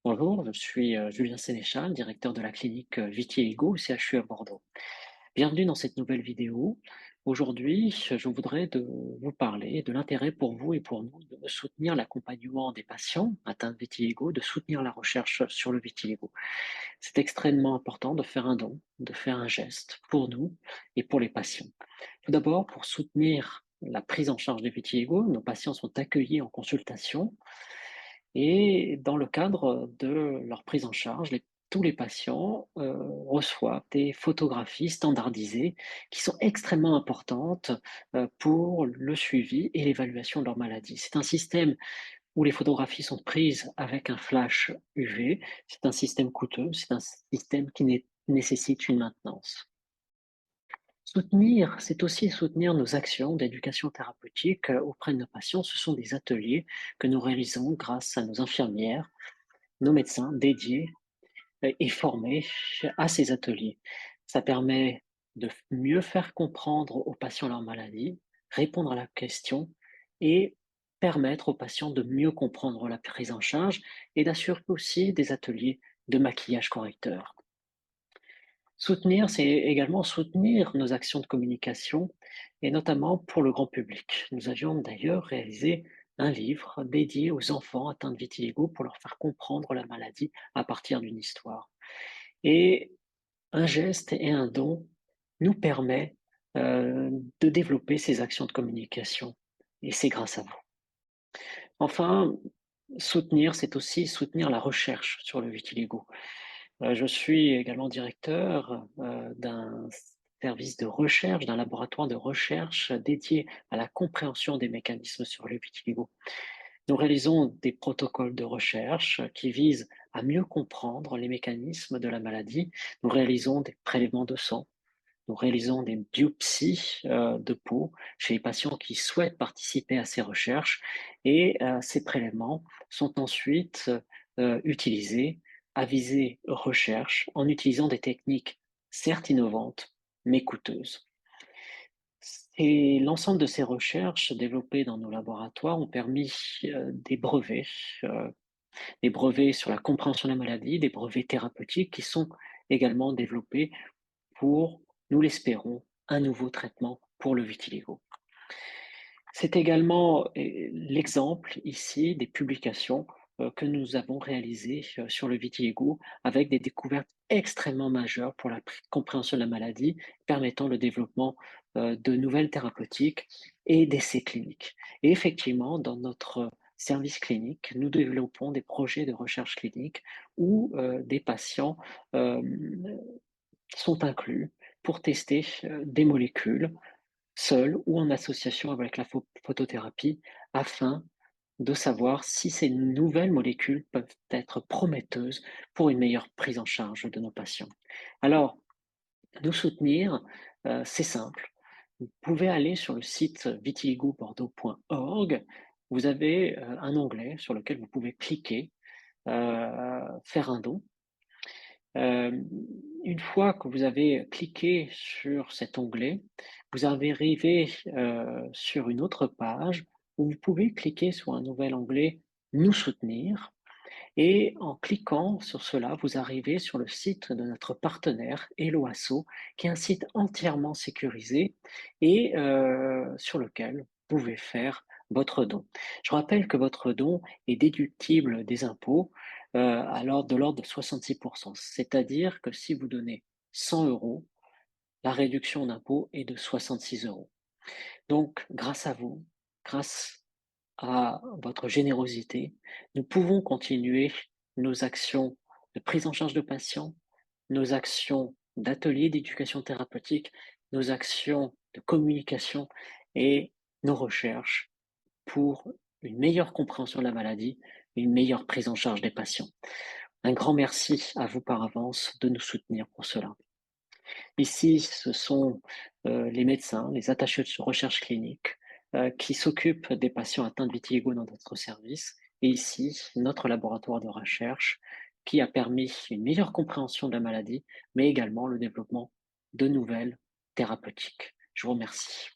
Bonjour, je suis Julien Sénéchal, directeur de la clinique Vitiligo au CHU à Bordeaux. Bienvenue dans cette nouvelle vidéo. Aujourd'hui, je voudrais vous parler de l'intérêt pour vous et pour nous de soutenir l'accompagnement des patients atteints de vitiligo, de soutenir la recherche sur le vitiligo. C'est extrêmement important de faire un don, de faire un geste pour nous et pour les patients. Tout d'abord, pour soutenir la prise en charge du vitiligo, nos patients sont accueillis en consultation et dans le cadre de leur prise en charge, tous les patients reçoivent des photographies standardisées qui sont extrêmement importantes pour le suivi et l'évaluation de leur maladie. C'est un système où les photographies sont prises avec un flash UV. C'est un système coûteux, c'est un système qui nécessite une maintenance. Soutenir, c'est aussi soutenir nos actions d'éducation thérapeutique auprès de nos patients. Ce sont des ateliers que nous réalisons grâce à nos infirmières, nos médecins dédiés et formés à ces ateliers. Ça permet de mieux faire comprendre aux patients leur maladie, répondre à la question et permettre aux patients de mieux comprendre la prise en charge et d'assurer aussi des ateliers de maquillage correcteur. Soutenir, c'est également soutenir nos actions de communication et notamment pour le grand public. Nous avions d'ailleurs réalisé un livre dédié aux enfants atteints de vitiligo pour leur faire comprendre la maladie à partir d'une histoire. Et un geste et un don nous permet de développer ces actions de communication. Et c'est grâce à vous. Enfin, soutenir, c'est aussi soutenir la recherche sur le vitiligo. Je suis également directeur d'un service de recherche, d'un laboratoire de recherche dédié à la compréhension des mécanismes sur le vitiligo. Nous réalisons des protocoles de recherche qui visent à mieux comprendre les mécanismes de la maladie. Nous réalisons des prélèvements de sang, nous réalisons des biopsies de peau chez les patients qui souhaitent participer à ces recherches et ces prélèvements sont ensuite utilisés à visée recherche en utilisant des techniques certes innovantes, mais coûteuses. Et l'ensemble de ces recherches développées dans nos laboratoires ont permis euh, des brevets sur la compréhension de la maladie, des brevets thérapeutiques qui sont également développés pour, nous l'espérons, un nouveau traitement pour le vitiligo. C'est également l'exemple ici des publications que nous avons réalisées sur le vitiligo avec des découvertes extrêmement majeures pour la compréhension de la maladie, permettant le développement de nouvelles thérapeutiques et d'essais cliniques. Et effectivement, dans notre service clinique, nous développons des projets de recherche clinique où des patients euh, sont inclus pour tester des molécules seuls ou en association avec la photothérapie afin de savoir si ces nouvelles molécules peuvent être prometteuses pour une meilleure prise en charge de nos patients. Alors, nous soutenir, c'est simple. Vous pouvez aller sur le site vitiligobordeaux.org. Vous avez un onglet sur lequel vous pouvez cliquer, faire un don. Une fois que vous avez cliqué sur cet onglet, vous arrivez sur une autre page où vous pouvez cliquer sur un nouvel onglet «Nous soutenir» et en cliquant sur cela, vous arrivez sur le site de notre partenaire Hello Asso, qui est un site entièrement sécurisé et sur lequel vous pouvez faire votre don. Je rappelle que votre don est déductible des impôts, alors de l'ordre de 66. C'est-à-dire que si vous donnez 100 euros, la réduction d'impôt est de 66 euros. Donc grâce à vous, grâce à votre générosité, nous pouvons continuer nos actions de prise en charge de patients, nos actions d'ateliers d'éducation thérapeutique, nos actions de communication et nos recherches pour une meilleure compréhension de la maladie, une meilleure prise en charge des patients. Un grand merci à vous par avance de nous soutenir pour cela. Ici, ce sont les médecins, les attachés de recherche clinique qui s'occupent des patients atteints de vitiligo dans notre service. Et ici, notre laboratoire de recherche qui a permis une meilleure compréhension de la maladie, mais également le développement de nouvelles thérapeutiques. Je vous remercie.